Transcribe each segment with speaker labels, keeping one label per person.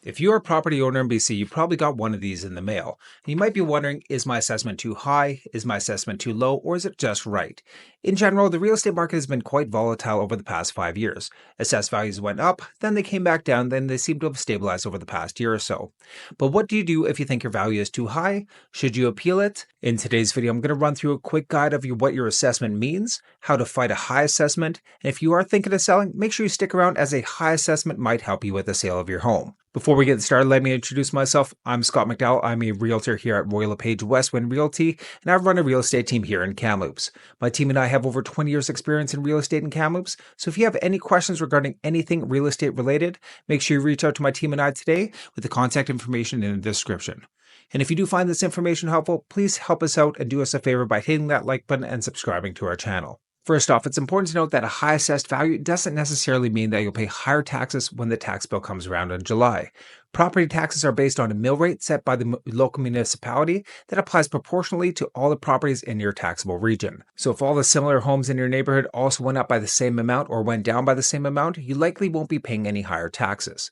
Speaker 1: If you're a property owner in BC, you probably got one of these in the mail. And you might be wondering, is my assessment too high? Is my assessment too low? Or is it just right? In general, the real estate market has been quite volatile over the past 5 years. Assessed values went up, then they came back down, then they seem to have stabilized over the past year or so. But what do you do if you think your value is too high? Should you appeal it? In today's video, I'm going to run through a quick guide of what your assessment means, how to fight a high assessment, and if you are thinking of selling, make sure you stick around as a high assessment might help you with the sale of your home. Before we get started, let me introduce myself. I'm Scott McDowell. I'm a realtor here at Royal LePage Westwin Realty, and I run a real estate team here in Kamloops. My team and I have over 20 years experience in real estate in Kamloops, so if you have any questions regarding anything real estate related, make sure you reach out to my team and I today with the contact information in the description. And if you do find this information helpful, please help us out and do us a favor by hitting that like button and subscribing to our channel. First off, it's important to note that a high assessed value doesn't necessarily mean that you'll pay higher taxes when the tax bill comes around in July. Property taxes are based on a mill rate set by the local municipality that applies proportionally to all the properties in your taxable region. So if all the similar homes in your neighborhood also went up by the same amount or went down by the same amount, you likely won't be paying any higher taxes.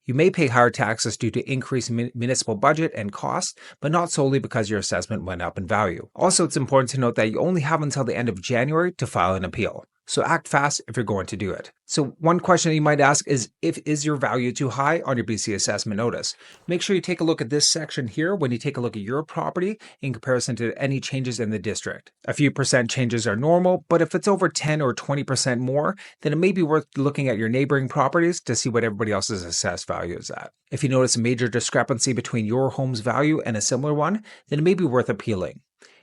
Speaker 1: You may pay higher taxes due to increased municipal budget and costs, but not solely because your assessment went up in value. Also, it's important to note that you only have until the end of January to file an appeal. So act fast if you're going to do it. So one question that you might ask is your value too high on your BC assessment notice? Make sure you take a look at this section here when you take a look at your property in comparison to any changes in the district. A few percent changes are normal, but if it's over 10 or 20% more, then it may be worth looking at your neighboring properties to see what everybody else's assessed value is at. If you notice a major discrepancy between your home's value and a similar one, then it may be worth appealing.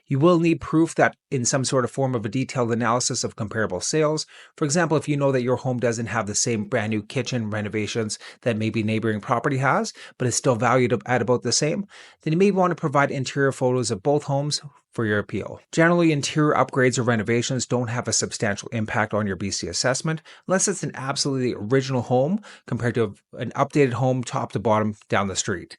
Speaker 1: You will need proof that in some sort of form of a detailed analysis of comparable sales. For example, if you know that your home doesn't have the same brand new kitchen renovations that maybe neighboring property has, but is still valued at about the same, then you may want to provide interior photos of both homes for your appeal. Generally, interior upgrades or renovations don't have a substantial impact on your BC assessment unless it's an absolutely original home compared to an updated home top to bottom down the street.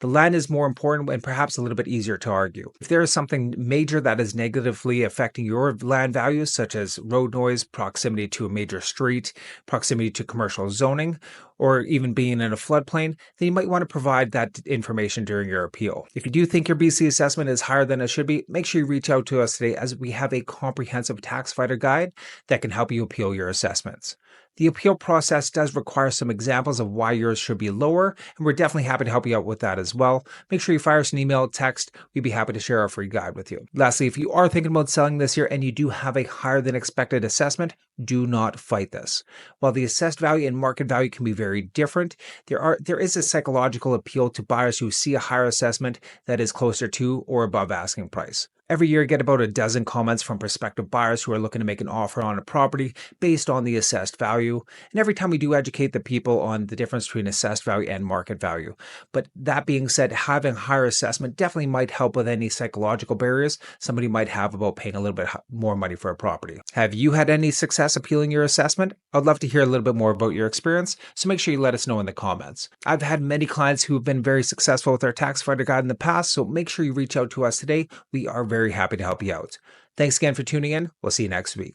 Speaker 1: The land is more important and perhaps a little bit easier to argue. If there is something major that is negatively affecting your land values, such as road noise, proximity to a major street, proximity to commercial zoning, or even being in a floodplain, then you might want to provide that information during your appeal. If you do think your BC assessment is higher than it should be, make sure you reach out to us today as we have a comprehensive tax fighter guide that can help you appeal your assessments. The appeal process does require some examples of why yours should be lower, and we're definitely happy to help you out with that as well. Make sure you fire us an email, text. We'd be happy to share our free guide with you. Lastly, if you are thinking about selling this year and you do have a higher than expected assessment, do not fight this. While the assessed value and market value can be very different, there is a psychological appeal to buyers who see a higher assessment that is closer to or above asking price. Every year, I get about a dozen comments from prospective buyers who are looking to make an offer on a property based on the assessed value. And every time we do educate the people on the difference between assessed value and market value. But that being said, having a higher assessment definitely might help with any psychological barriers somebody might have about paying a little bit more money for a property. Have you had any success appealing your assessment? I'd love to hear a little bit more about your experience, so make sure you let us know in the comments. I've had many clients who have been very successful with our tax fighter guide in the past, so make sure you reach out to us today. We are very happy to help you out. Thanks again for tuning in. We'll see you next week.